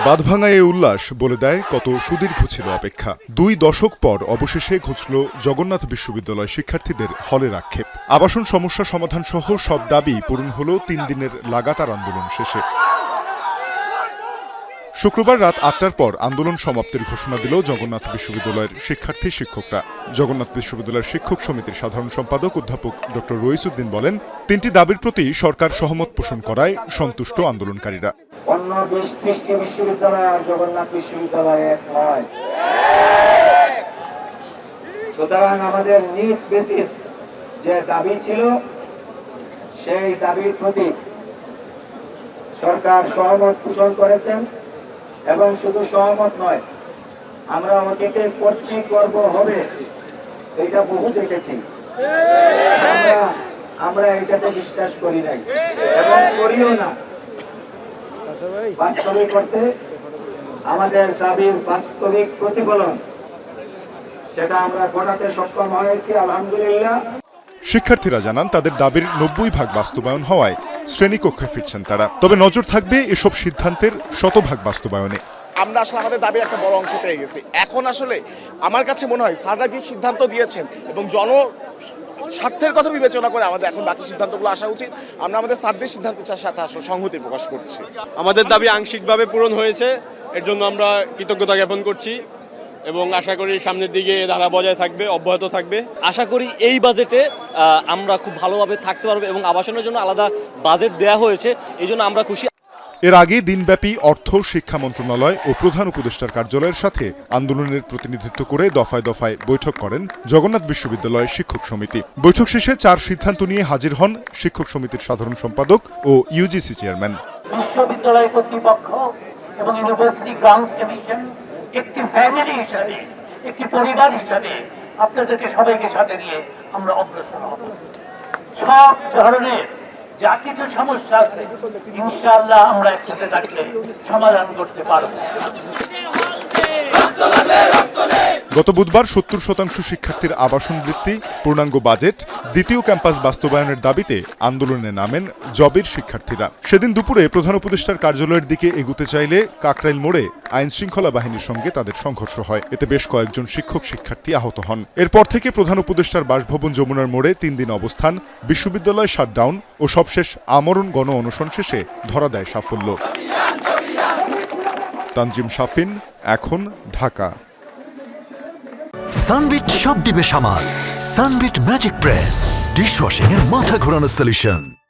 বাঁধভাঙা এই উল্লাস বলে দেয় কত সুদীর্ঘ ছিল অপেক্ষা। 2 দশক পর অবশেষে ঘুচল জগন্নাথ বিশ্ববিদ্যালয় শিক্ষার্থীদের হলের আক্ষেপ। আবাসন সমস্যা সমাধান সহ সব দাবি পূরণ হল 3 দিনের লাগাতার আন্দোলন শেষে। শুক্রবার রাত 8টার পর আন্দোলন সমাপ্তির ঘোষণা দিল জগন্নাথ বিশ্ববিদ্যালয়ের শিক্ষার্থী শিক্ষকরা। জগন্নাথ বিশ্ববিদ্যালয়ের শিক্ষক সমিতির সাধারণ সম্পাদক অধ্যাপক ডক্টর রইসুদ্দিন বলেন, 3টি দাবির প্রতি সরকার সহমত পোষণ করায় সন্তুষ্ট আন্দোলনকারীরা। অন্য 20-30টি বিশ্ববিদ্যালয় আর জগন্নাথ বিশ্ববিদ্যালয় এক নয়। সুতরাং আমাদের নিট বেসিস যে দাবি ছিল, সেই দাবির প্রতি সরকার সহমত পোষণ করেছেন এবং শুধু সহমত নয়, আমরা অতীতে করছি, করব, হবে, এটা বহু দেখেছি। আমরা এটাতে বিশ্বাস করি নাই এবং করিও না। বাস্তবিক অর্থে আমাদের দাবির বাস্তবিক প্রতিফলন, সেটা আমরা ঘটাতে সক্ষম হয়েছি, আলহামদুলিল্লাহ। শিক্ষার্থীরা জানান, তাদের দাবির 90% বাস্তবায়ন হওয়ায় শ্রেণীকক্ষে ফিরছেন তারা। তবে নজর থাকবে এসব সিদ্ধান্তের 100% বাস্তবায়নে। আমরা আসলে আমাদের দাবির একটা বড় অংশ পেয়ে গেছি। এখন আসলে আমার কাছে মনে হয় স্যাররা যে সিদ্ধান্ত দিয়েছেন এবং স্বার্থের কথা বিবেচনা করে আমাদের এখন বাকি সিদ্ধান্তগুলো আসা উচিত। আমরা আমাদের স্যারদের সিদ্ধান্তের সাথে আসলে সংহতি প্রকাশ করছি। আমাদের দাবি আংশিকভাবে পূরণ হয়েছে, এর জন্য আমরা কৃতজ্ঞতা জ্ঞাপন করছি এবং আশা করি সামনের দিকে ধারা বজায় থাকবে, অব্যাহত থাকবে। আশা করি এই বাজেটে আমরা খুব ভালোভাবে থাকতে পারবো এবং আবাসনের জন্য আলাদা বাজেট দেওয়া হয়েছে, এই জন্য আমরা খুশি। এর আগে দিনব্যাপী অর্থ, শিক্ষা মন্ত্রণালয় ও প্রধান উপদেষ্টার কার্যালয়ের সাথে আন্দোলনের প্রতিনিধিত্ব করে দফায় দফায় বৈঠক করেন জগন্নাথ বিশ্ববিদ্যালয় শিক্ষক সমিতি। বৈঠক শেষে 4 সিদ্ধান্ত নিয়ে হাজির হন শিক্ষক সমিতির সাধারণ সম্পাদক ও ইউজিসি চেয়ারম্যান। বিশ্ববিদ্যালয় কর্তৃপক্ষ এবং ইউনিভার্সিটি গ্রান্টস কমিশন একটি ফ্যামিলি হিসাবে, একটি পরিবার হিসাবে আপনাদেরকে সবাইকে সাথে নিয়ে আমরা অগ্রসর হব। সব ধরনের যা কিছু সমস্যা আছে ইনশাআল্লাহ আমরা একসাথে থাকলে সমাধান করতে পারবো। গত বুধবার 70% শিক্ষার্থীর আবাসন বৃত্তি, পূর্ণাঙ্গ বাজেট, দ্বিতীয় ক্যাম্পাস বাস্তবায়নের দাবিতে আন্দোলনে নামেন জবির শিক্ষার্থীরা। সেদিন দুপুরে প্রধান উপদেষ্টার কার্যালয়ের দিকে এগুতে চাইলে কাকরাইল মোড়ে আইন শৃঙ্খলা বাহিনীর সঙ্গে তাদের সংঘর্ষ হয়। এতে বেশ কয়েকজন শিক্ষক শিক্ষার্থী আহত হন। এরপর থেকে প্রধান উপদেষ্টার বাসভবন যমুনার মোড়ে 3 দিন অবস্থান, বিশ্ববিদ্যালয় শাটডাউন ও সবশেষ আমরণ গণ অনশন শেষে ধরা দেয় সাফল্য। তানজিম শাফিন, এখন, ঢাকা। সানবিট সব দিবে সামাল। সানবিট ম্যাজিক প্রেস ডিশওয়াশিং এর মাথা ঘোরানো সলিউশন।